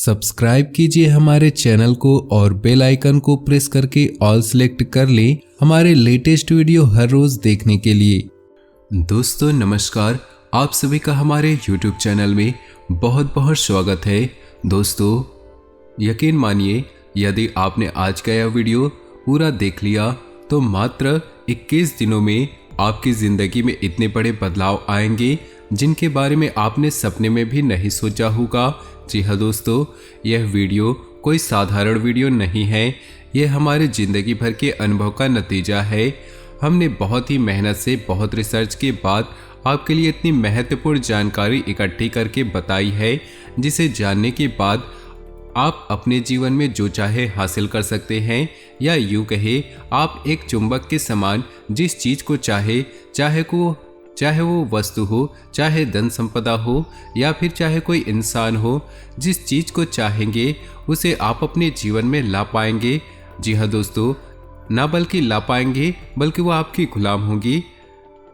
Subscribe कीजिए हमारे channel को और बेल आइकन को प्रेस करके ऑल सेलेक्ट कर लें हमारे लेटेस्ट वीडियो हर रोज देखने के लिए। दोस्तों नमस्कार, आप सभी का हमारे YouTube चैनल में बहुत बहुत स्वागत है। दोस्तों यकीन मानिए, यदि आपने आज का यह वीडियो पूरा देख लिया तो मात्र 21 दिनों में आपकी ज़िंदगी में इतने बड़े बदलाव आएंगे जिनके बारे में आपने सपने में भी नहीं सोचा होगा। जी हाँ दोस्तों, यह वीडियो कोई साधारण वीडियो नहीं है, यह हमारे ज़िंदगी भर के अनुभव का नतीजा है। हमने बहुत ही मेहनत से, बहुत रिसर्च के बाद आपके लिए इतनी महत्वपूर्ण जानकारी इकट्ठी करके बताई है, जिसे जानने के बाद आप अपने जीवन में जो चाहे हासिल कर सकते हैं, या यूँ कहे आप एक चुंबक के समान जिस चीज़ को चाहे वो वस्तु हो, चाहे धन संपदा हो, या फिर चाहे कोई इंसान हो, जिस चीज़ को चाहेंगे उसे आप अपने जीवन में ला पाएंगे। जी हाँ दोस्तों, ना बल्कि ला पाएंगे बल्कि वो आपकी गुलाम होंगी।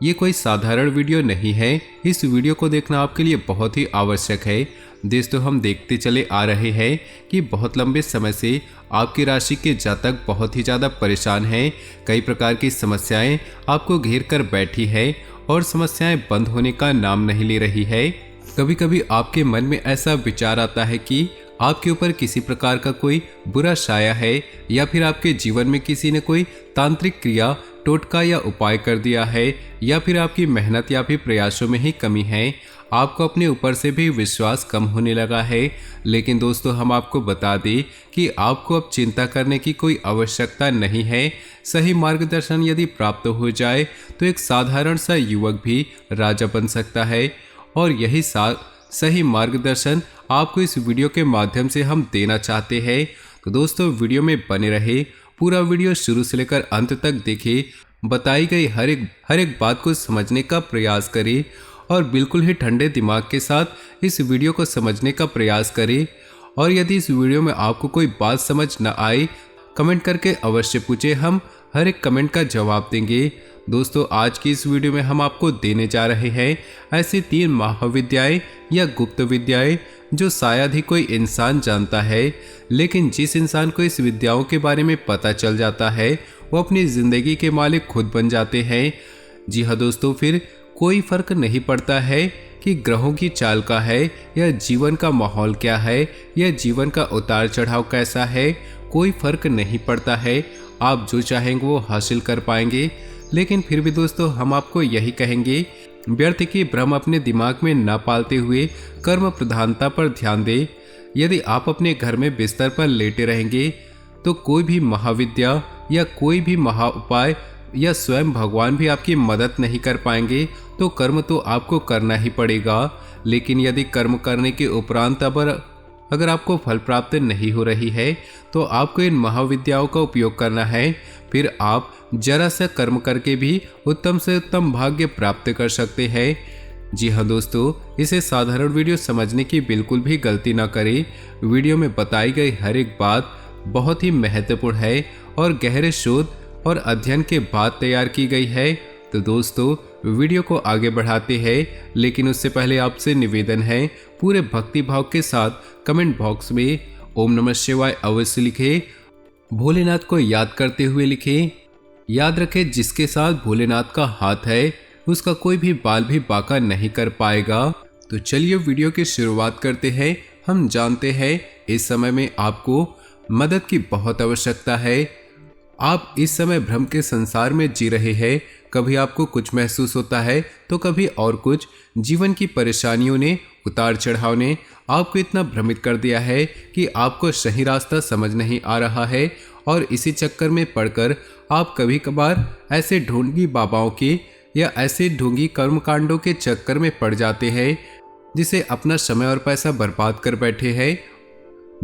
ये कोई साधारण वीडियो नहीं है, इस वीडियो को देखना आपके लिए बहुत ही आवश्यक है। दोस्तों हम देखते चले आ रहे हैं कि बहुत लंबे समय से आपकी राशि के जातक बहुत ही ज़्यादा परेशान हैं। कई प्रकार की समस्याएं आपको घेर कर बैठी है और समस्याएं बंद होने का नाम नहीं ले रही है। कभी कभी आपके मन में ऐसा विचार आता है कि आपके ऊपर किसी प्रकार का कोई बुरा साया है, या फिर आपके जीवन में किसी ने कोई तांत्रिक क्रिया, टोटका या उपाय कर दिया है, या फिर आपकी मेहनत या फिर प्रयासों में ही कमी है। आपको अपने ऊपर से भी विश्वास कम होने लगा है। लेकिन दोस्तों हम आपको बता दें कि आपको अब चिंता करने की कोई आवश्यकता नहीं है। सही मार्गदर्शन यदि प्राप्त हो जाए तो एक साधारण सा युवक भी राजा बन सकता है, और यही सही मार्गदर्शन आपको इस वीडियो के माध्यम से हम देना चाहते हैं। तो दोस्तों वीडियो में बने रहे, पूरा वीडियो शुरू से लेकर अंत तक देखें, बताई गई हर एक बात को समझने का प्रयास करें और बिल्कुल ही ठंडे दिमाग के साथ इस वीडियो को समझने का प्रयास करें। और यदि इस वीडियो में आपको कोई बात समझ न आए, कमेंट करके अवश्य पूछे, हम हर एक कमेंट का जवाब देंगे। दोस्तों आज की इस वीडियो में हम आपको देने जा रहे हैं ऐसी 3 महाविद्याएं या गुप्त विद्याएं जो शायद ही कोई इंसान जानता है, लेकिन जिस इंसान को इस विद्याओं के बारे में पता चल जाता है वो अपनी ज़िंदगी के मालिक खुद बन जाते हैं। जी हाँ दोस्तों, फिर कोई फर्क नहीं पड़ता है कि ग्रहों की चाल का है, या जीवन का माहौल क्या है, या जीवन का उतार चढ़ाव कैसा है, कोई फर्क नहीं पड़ता है। आप जो चाहेंगे वो हासिल कर पाएंगे। लेकिन फिर भी दोस्तों हम आपको यही कहेंगे, व्यर्थ की भ्रम अपने दिमाग में न पालते हुए कर्म प्रधानता पर ध्यान दें। यदि आप अपने घर में बिस्तर पर लेटे रहेंगे तो कोई भी महाविद्या या कोई भी महा उपाय या स्वयं भगवान भी आपकी मदद नहीं कर पाएंगे। तो कर्म तो आपको करना ही पड़ेगा। लेकिन यदि कर्म करने के उपरांत अगर आपको फल प्राप्त नहीं हो रही है तो आपको इन महाविद्याओं का उपयोग करना है। फिर आप जरा सा कर्म करके भी उत्तम से उत्तम भाग्य प्राप्त कर सकते हैं। जी हाँ दोस्तों, इसे साधारण वीडियो समझने की बिल्कुल भी गलती ना करें। वीडियो में बताई गई हर एक बात बहुत ही महत्वपूर्ण है और गहरे शोध और अध्ययन के बाद तैयार की गई है। तो दोस्तों वीडियो को आगे बढ़ाते हैं, लेकिन उससे पहले आपसे निवेदन है, पूरे भक्ति भाव के साथ कमेंट बॉक्स में ओम नमः शिवाय अवश्य लिखें। भोलेनाथ को याद करते हुए लिखें। याद रखें, जिसके साथ भोलेनाथ का हाथ है उसका कोई भी बाल भी बांका नहीं कर पाएगा। तो चलिए वीडियो की शुरुआत करते हैं। हम जानते हैं इस समय में आपको मदद की बहुत आवश्यकता है। आप इस समय भ्रम के संसार में जी रहे हैं। कभी आपको कुछ महसूस होता है तो कभी और कुछ। जीवन की परेशानियों ने, उतार चढ़ाव ने आपको इतना भ्रमित कर दिया है कि आपको सही रास्ता समझ नहीं आ रहा है, और इसी चक्कर में पड़कर आप कभी कभार ऐसे ढोंगी बाबाओं के या ऐसे ढोंगी कर्मकांडों के चक्कर में पड़ जाते हैं जिसे अपना समय और पैसा बर्बाद कर बैठे हैं।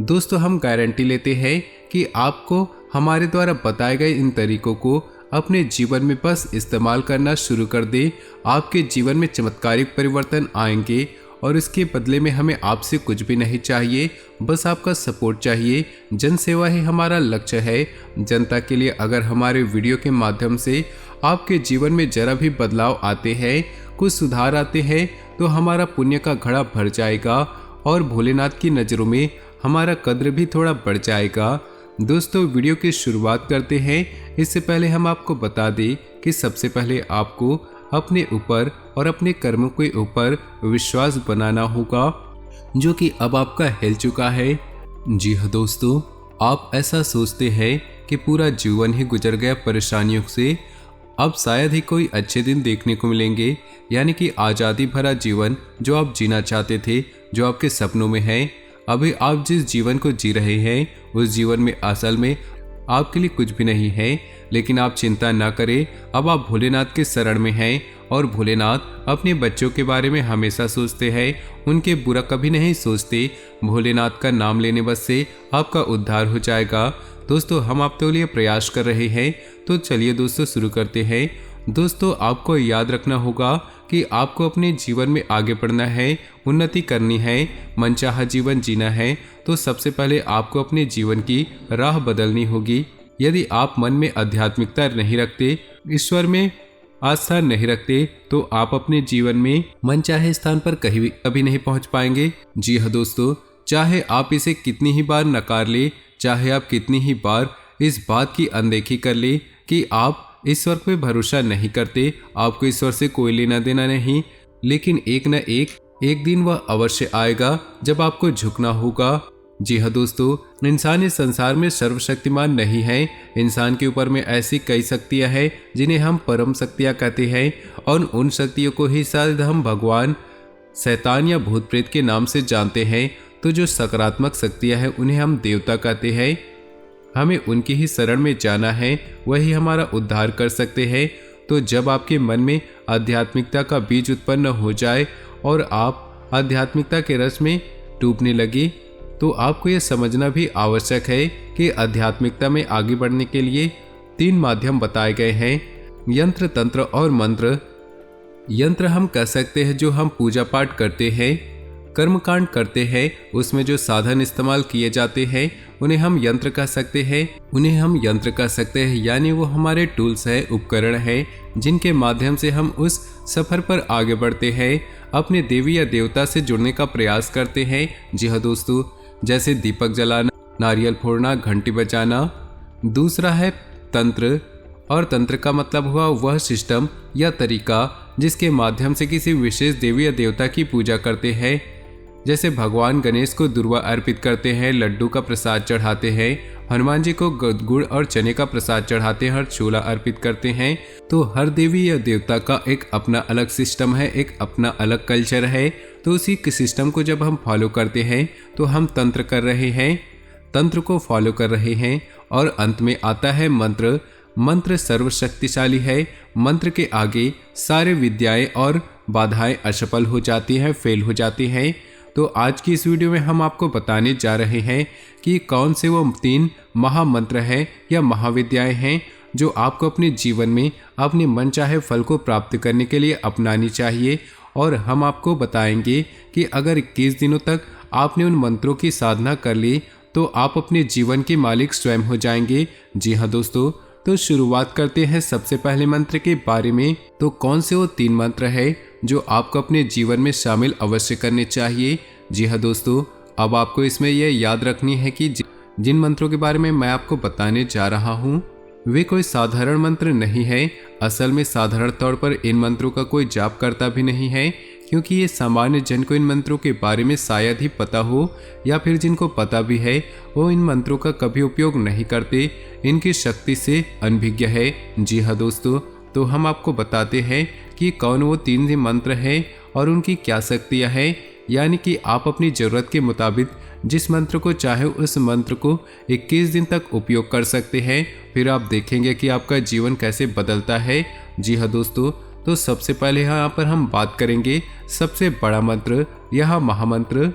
दोस्तों हम गारंटी लेते हैं कि आपको हमारे द्वारा बताए गए इन तरीकों को अपने जीवन में बस इस्तेमाल करना शुरू कर दे, आपके जीवन में चमत्कारिक परिवर्तन आएंगे। और इसके बदले में हमें आपसे कुछ भी नहीं चाहिए, बस आपका सपोर्ट चाहिए। जन सेवा ही हमारा लक्ष्य है। जनता के लिए अगर हमारे वीडियो के माध्यम से आपके जीवन में जरा भी बदलाव आते हैं, कुछ सुधार आते हैं, तो हमारा पुण्य का घड़ा भर जाएगा और भोलेनाथ की नज़रों में हमारा कद्र भी थोड़ा बढ़ जाएगा। दोस्तों वीडियो की शुरुआत करते हैं। इससे पहले हम आपको बता दें कि सबसे पहले आपको अपने ऊपर और अपने कर्मों के ऊपर विश्वास बनाना होगा, जो कि अब आपका हिल चुका है। जी हाँ दोस्तों, आप ऐसा सोचते हैं कि पूरा जीवन ही गुजर गया परेशानियों से, अब शायद ही कोई अच्छे दिन देखने को मिलेंगे, यानी कि आज़ादी भरा जीवन जो आप जीना चाहते थे, जो आपके सपनों में है। अभी आप जिस जीवन को जी रहे हैं उस जीवन में असल में आपके लिए कुछ भी नहीं है। लेकिन आप चिंता ना करें, अब आप भोलेनाथ के शरण में हैं और भोलेनाथ अपने बच्चों के बारे में हमेशा सोचते हैं, उनके बुरा कभी नहीं सोचते। भोलेनाथ का नाम लेने बस से आपका उद्धार हो जाएगा। दोस्तों हम आपके लिए प्रयास कर रहे हैं, तो चलिए दोस्तों शुरू करते हैं। दोस्तों आपको याद रखना होगा कि आपको अपने जीवन में आगे बढ़ना है, उन्नति करनी है, मनचाहा जीवन जीना है, तो सबसे पहले आपको अपने जीवन की राह बदलनी होगी। यदि आप मन में आध्यात्मिकता नहीं रखते, ईश्वर में आस्था नहीं रखते, तो आप अपने जीवन में मनचाहे स्थान पर कभी नहीं पहुंच पाएंगे। जी हाँ दोस्तों, चाहे आप इसे कितनी ही बार नकार ले, चाहे आप कितनी ही बार इस बात की अनदेखी कर ले कि आप ईश्वर पे भरोसा नहीं करते, आपको ईश्वर से कोई लेना देना नहीं, लेकिन एक न एक दिन वह अवश्य आएगा जब आपको झुकना होगा। जी हाँ दोस्तों, इंसान इस संसार में सर्वशक्तिमान नहीं है। इंसान के ऊपर में ऐसी कई शक्तियां हैं जिन्हें हम परम शक्तियां कहते हैं, और उन शक्तियों को ही शायद हम भगवान, शैतान या भूत प्रेत के नाम से जानते हैं। तो जो सकारात्मक शक्तियां हैं उन्हें हम देवता कहते हैं। हमें उनकी ही शरण में जाना है, वही हमारा उद्धार कर सकते हैं। तो जब आपके मन में आध्यात्मिकता का बीज उत्पन्न हो जाए और आप आध्यात्मिकता के रस में डूबने लगे, तो आपको यह समझना भी आवश्यक है कि आध्यात्मिकता में आगे बढ़ने के लिए 3 माध्यम बताए गए हैं, यंत्र, तंत्र और मंत्र। यंत्र हम कह सकते हैं जो हम पूजा पाठ करते हैं, कर्मकांड करते हैं, उसमें जो साधन इस्तेमाल किए जाते हैं उन्हें हम यंत्र कह सकते हैं। यानी वो हमारे टूल्स है, उपकरण है, जिनके माध्यम से हम उस सफर पर आगे बढ़ते हैं, अपने देवी या देवता से जुड़ने का प्रयास करते हैं। जी हाँ दोस्तों, जैसे दीपक जलाना, नारियल फोड़ना, घंटी बजाना। दूसरा है तंत्र, और तंत्र का मतलब हुआ वह सिस्टम या तरीका जिसके माध्यम से किसी विशेष देवी या देवता की पूजा करते हैं। जैसे भगवान गणेश को दुर्वा अर्पित करते हैं, लड्डू का प्रसाद चढ़ाते हैं, हनुमान जी को गुड़ और चने का प्रसाद चढ़ाते हैं और छोला अर्पित करते हैं। तो हर देवी या देवता का एक अपना अलग सिस्टम है, एक अपना अलग कल्चर है। तो उसी के सिस्टम को जब हम फॉलो करते हैं तो हम तंत्र कर रहे हैं, तंत्र को फॉलो कर रहे हैं। और अंत में आता है मंत्र। मंत्र सर्वशक्तिशाली है, मंत्र के आगे सारे विद्याएं और बाधाएं असफल हो जाती हैं, फेल हो जाती हैं। तो आज की इस वीडियो में हम आपको बताने जा रहे हैं कि कौन से वो 3 महामंत्र हैं या महाविद्याएं हैं जो आपको अपने जीवन में अपने मनचाहे फल को प्राप्त करने के लिए अपनानी चाहिए। और हम आपको बताएंगे कि अगर 21 दिनों तक आपने उन मंत्रों की साधना कर ली तो आप अपने जीवन के मालिक स्वयं हो जाएंगे। जी हाँ दोस्तों, तो शुरुआत करते हैं सबसे पहले मंत्र के बारे में। तो कौन से वो 3 मंत्र है जो आपको अपने जीवन में शामिल अवश्य करने चाहिए। जी हाँ दोस्तों, अब आपको इसमें यह याद रखनी है कि जिन मंत्रों के बारे में मैं आपको बताने जा रहा हूँ वे कोई साधारण मंत्र नहीं है। असल में साधारण तौर पर इन मंत्रों का कोई जाप करता भी नहीं है, क्योंकि ये सामान्य जन को इन मंत्रों के बारे में शायद ही पता हो, या फिर जिनको पता भी है वो इन मंत्रों का कभी उपयोग नहीं करते, इनकी शक्ति से अनभिज्ञ है। जी हाँ दोस्तों, तो हम आपको बताते हैं कि कौन वो 3 मंत्र हैं और उनकी क्या शक्तियाँ हैं। यानी कि आप अपनी ज़रूरत के मुताबिक जिस मंत्र को चाहे उस मंत्र को 21 दिन तक उपयोग कर सकते हैं, फिर आप देखेंगे कि आपका जीवन कैसे बदलता है। जी हाँ दोस्तों, तो सबसे पहले यहाँ पर हम बात करेंगे सबसे बड़ा मंत्र, यह महामंत्र,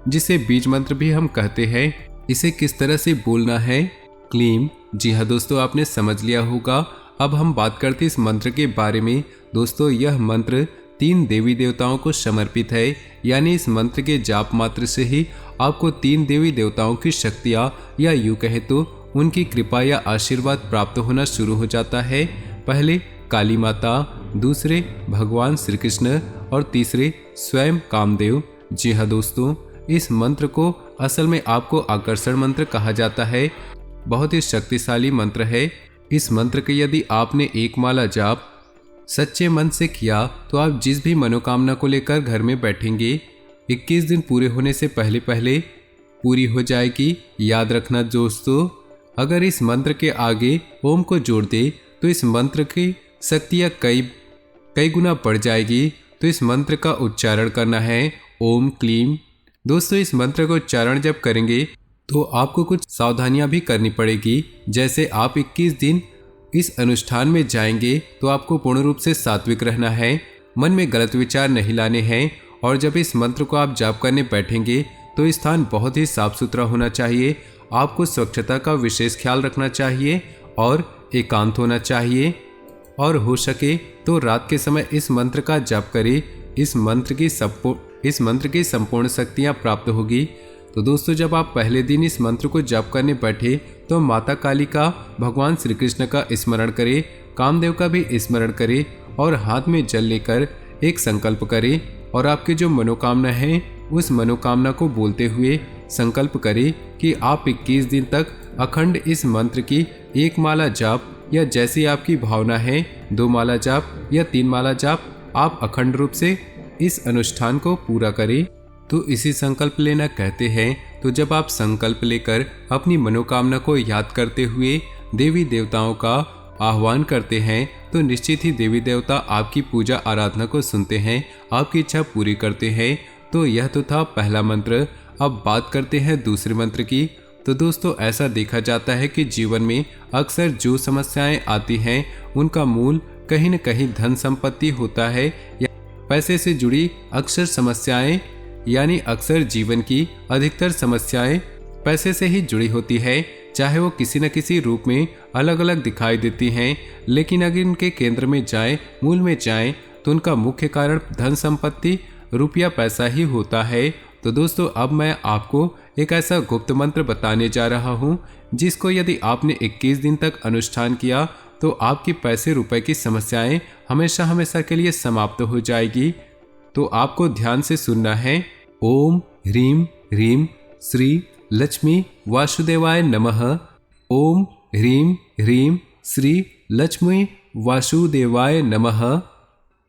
जिसे बीज मंत्र भी हम कहते हैं। इसे किस तरह से बोलना है, क्लीम। जी हाँ दोस्तों, आपने समझ लिया होगा। अब हम बात करते इस मंत्र के बारे में। दोस्तों यह मंत्र 3 देवी देवताओं को समर्पित है, यानी इस मंत्र के जाप मात्र से ही आपको 3 देवी देवताओं की शक्तियाँ या यूँ कहे तो उनकी कृपा या आशीर्वाद प्राप्त होना शुरू हो जाता है। पहले काली माता, दूसरे भगवान श्री कृष्ण और तीसरे स्वयं कामदेव। जी हाँ दोस्तों, इस मंत्र को असल में आपको आकर्षण मंत्र कहा जाता है। बहुत ही शक्तिशाली मंत्र है। इस मंत्र के यदि आपने एक माला जाप सच्चे मन से किया तो आप जिस भी मनोकामना को लेकर घर में बैठेंगे 21 दिन पूरे होने से पहले पहले पूरी हो जाएगी। याद रखना दोस्तों, अगर इस मंत्र के आगे ओम को जोड़ दे तो इस मंत्र की शक्तियाँ कई गुना बढ़ जाएगी। तो इस मंत्र का उच्चारण करना है ओम क्लीम। दोस्तों, इस मंत्र का उच्चारण जब करेंगे तो आपको कुछ सावधानियां भी करनी पड़ेगी। जैसे आप 21 दिन इस अनुष्ठान में जाएंगे तो आपको पूर्ण रूप से सात्विक रहना है, मन में गलत विचार नहीं लाने हैं। और जब इस मंत्र को आप जाप करने बैठेंगे तो स्थान बहुत ही साफ सुथरा होना चाहिए। आपको स्वच्छता का विशेष ख्याल रखना चाहिए और एकांत होना चाहिए। और हो सके तो रात के समय इस मंत्र का जाप करें। इस मंत्र की संपूर्ण शक्तियाँ प्राप्त होगी। तो दोस्तों, जब आप पहले दिन इस मंत्र को जाप करने बैठे तो माता काली का, भगवान श्री कृष्ण का स्मरण करें, कामदेव का भी स्मरण करें और हाथ में जल लेकर एक संकल्प करें और आपकी जो मनोकामना है उस मनोकामना को बोलते हुए संकल्प करें कि आप 21 दिन तक अखंड इस मंत्र की एक माला जाप या जैसी आपकी भावना है 2 माला जाप या 3 माला जाप आप अखंड रूप से इस अनुष्ठान को पूरा करें। तो इसी संकल्प लेना कहते हैं। तो जब आप संकल्प लेकर अपनी मनोकामना को याद करते हुए देवी देवताओं का आह्वान करते हैं तो निश्चित ही देवी देवता आपकी पूजा आराधना को सुनते हैं, आपकी इच्छा पूरी करते हैं। तो यह तो था पहला मंत्र। अब बात करते हैं दूसरे मंत्र की। तो दोस्तों, ऐसा देखा जाता है कि जीवन में अक्सर जो समस्याएं आती हैं उनका मूल कहीं न कहीं धन संपत्ति होता है या पैसे से जुड़ी अक्सर समस्याएं, यानी अक्सर जीवन की अधिकतर समस्याएं पैसे से ही जुड़ी होती है। चाहे वो किसी न किसी रूप में अलग अलग दिखाई देती हैं, लेकिन अगर इनके केंद्र में जाएं, मूल में जाएं, तो उनका मुख्य कारण धन संपत्ति, रुपया, पैसा ही होता है। तो दोस्तों, अब मैं आपको एक ऐसा गुप्त मंत्र बताने जा रहा हूँ जिसको यदि आपने 21 दिन तक अनुष्ठान किया तो आपकी पैसे रुपए की समस्याएं हमेशा हमेशा के लिए समाप्त हो जाएगी। तो आपको ध्यान से सुनना है। ओम ह्रीम ह्रीम श्री लक्ष्मी वासुदेवाय नमः। ओम ह्रीम ह्रीम श्री लक्ष्मी वासुदेवाय नमः।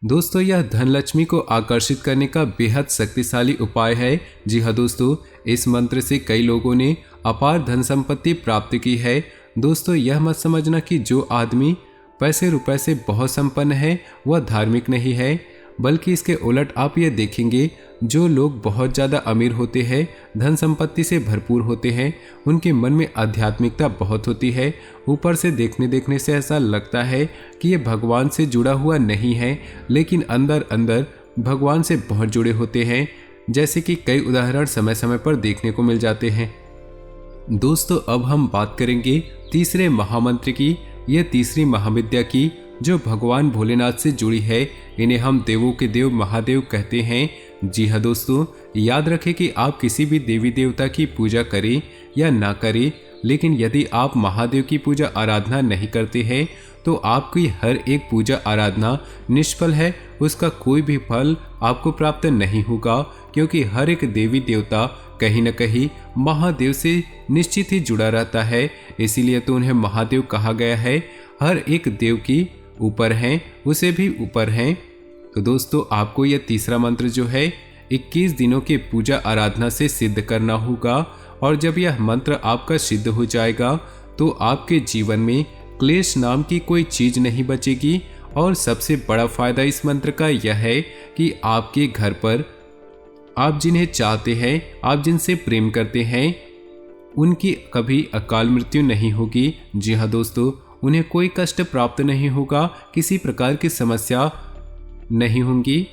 दोस्तों, यह धन लक्ष्मी को आकर्षित करने का बेहद शक्तिशाली उपाय है। जी हाँ दोस्तों, इस मंत्र से कई लोगों ने अपार धन संपत्ति प्राप्त की है। दोस्तों, यह मत समझना कि जो आदमी पैसे रुपए से बहुत संपन्न है वह धार्मिक नहीं है, बल्कि इसके उलट आप ये देखेंगे जो लोग बहुत ज़्यादा अमीर होते हैं, धन संपत्ति से भरपूर होते हैं, उनके मन में आध्यात्मिकता बहुत होती है। ऊपर से देखने से ऐसा लगता है कि ये भगवान से जुड़ा हुआ नहीं है, लेकिन अंदर अंदर भगवान से बहुत जुड़े होते हैं, जैसे कि कई उदाहरण समय समय पर देखने को मिल जाते हैं। दोस्तों, अब हम बात करेंगे तीसरे महामंत्र की। यह तीसरी महाविद्या की जो भगवान भोलेनाथ से जुड़ी है। इन्हें हम देवों के देव महादेव कहते हैं। जी हाँ दोस्तों, याद रखें कि आप किसी भी देवी देवता की पूजा करें या ना करें, लेकिन यदि आप महादेव की पूजा आराधना नहीं करते हैं तो आपकी हर एक पूजा आराधना निष्फल है, उसका कोई भी फल आपको प्राप्त नहीं होगा, क्योंकि हर एक देवी देवता कहीं न कहीं महादेव से निश्चित ही जुड़ा रहता है। इसीलिए तो उन्हें महादेव कहा गया है। हर एक देव की ऊपर हैं, उसे भी ऊपर हैं। तो दोस्तों, आपको यह तीसरा मंत्र जो है 21 दिनों की पूजा आराधना से सिद्ध करना होगा। और जब यह मंत्र आपका सिद्ध हो जाएगा तो आपके जीवन में क्लेश नाम की कोई चीज नहीं बचेगी। और सबसे बड़ा फायदा इस मंत्र का यह है कि आपके घर पर आप जिन्हें चाहते हैं, आप जिनसे प्रेम करते हैं, उनकी कभी अकाल मृत्यु नहीं होगी। जी हाँ दोस्तों, उन्हें कोई कष्ट प्राप्त नहीं होगा, किसी प्रकार की समस्या नहीं होंगी।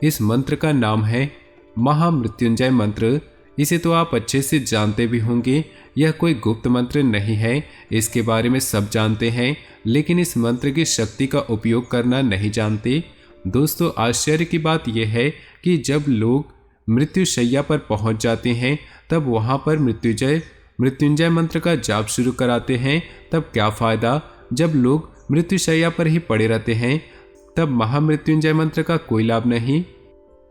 इस मंत्र का नाम है महामृत्युंजय मंत्र। इसे तो आप अच्छे से जानते भी होंगे। यह कोई गुप्त मंत्र नहीं है, इसके बारे में सब जानते हैं, लेकिन इस मंत्र की शक्ति का उपयोग करना नहीं जानते। दोस्तों, आश्चर्य की बात यह है कि जब लोग मृत्युशैया पर पहुंच जाते हैं तब वहां पर मृत्युंजय मंत्र का जाप शुरू कराते हैं। तब क्या फायदा, जब लोग मृत्युशैया पर ही पड़े रहते हैं तब महामृत्युंजय मंत्र का कोई लाभ नहीं।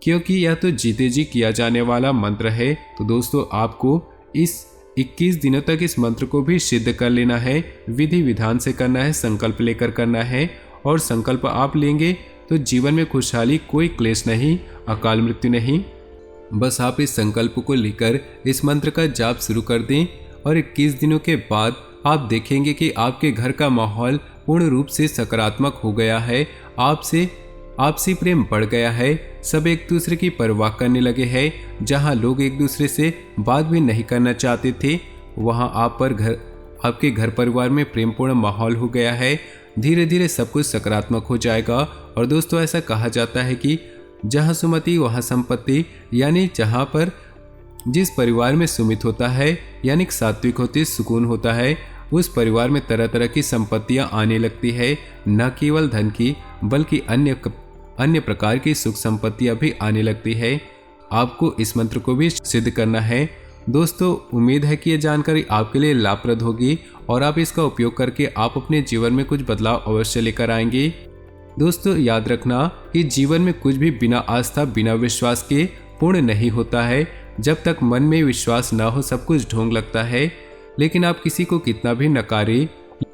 क्योंकि यह तो जीते जी किया जाने वाला मंत्र है। तो दोस्तों आपको इस 21 दिनों तक इस मंत्र को भी सिद्ध कर लेना है, विधि विधान से करना है, संकल्प लेकर करना है। और संकल्प आप लेंगे तो जीवन में खुशहाली, कोई क्लेश नहीं, अकाल मृत्यु नहीं। बस आप इस संकल्प को लेकर इस मंत्र का जाप शुरू कर दें और 21 दिनों के बाद आप देखेंगे कि आपके घर का माहौल पूर्ण रूप से सकारात्मक हो गया है। आपसी प्रेम बढ़ गया है, सब एक दूसरे की परवाह करने लगे हैं। जहां लोग एक दूसरे से बात भी नहीं करना चाहते थे, वहां आपके घर परिवार में प्रेमपूर्ण माहौल हो गया है। धीरे धीरे सब कुछ सकारात्मक हो जाएगा। और दोस्तों ऐसा कहा जाता है कि जहां सुमति वहां संपत्ति, यानी जहां पर जिस परिवार में सुमित होता है यानी सात्विक होती सुकून होता है, उस परिवार में तरह तरह की संपत्तियां आने लगती है। न केवल धन की बल्कि अन्य प्रकार की सुख संपत्तियां भी आने लगती है। आपको इस मंत्र को भी सिद्ध करना है। दोस्तों उम्मीद है कि यह जानकारी आपके लिए लाभप्रद होगी और आप इसका उपयोग करके आप अपने जीवन में कुछ बदलाव अवश्य लेकर आएंगे। दोस्तों याद रखना कि जीवन में कुछ भी बिना आस्था, बिना विश्वास के पूर्ण नहीं होता है। जब तक मन में विश्वास ना हो सब कुछ ढोंग लगता है। लेकिन आप किसी को कितना भी नकारें,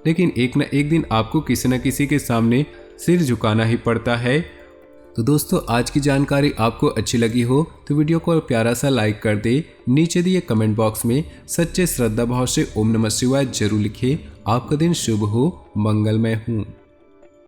लेकिन एक न एक दिन आपको किसी न किसी के सामने सिर झुकाना ही पड़ता है। तो दोस्तों आज की जानकारी आपको अच्छी लगी हो तो वीडियो को प्यारा सा लाइक कर दे। नीचे दिए कमेंट बॉक्स में सच्चे श्रद्धा भाव से ओम नमः शिवाय जरूर लिखें। आपका दिन शुभ हो, मंगलमय हो।